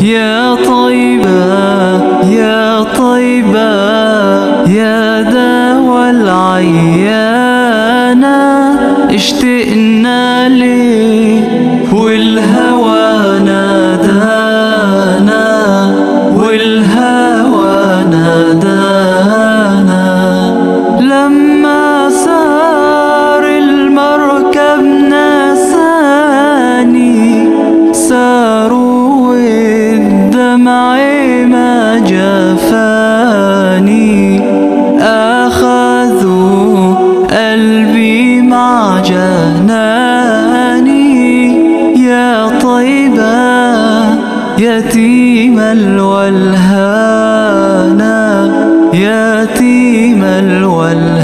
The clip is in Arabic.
يا طيبة يا طيبة يا دوا العيانة، اشتقنا ليه والهوى نادانا، والهوى نادانا. لما سار المركب نساني، ساروا والدمع ما جفاني، أخذوا قلبي مع جناني. يا طيبة يتيم الولهانة، يتيم الولهانة.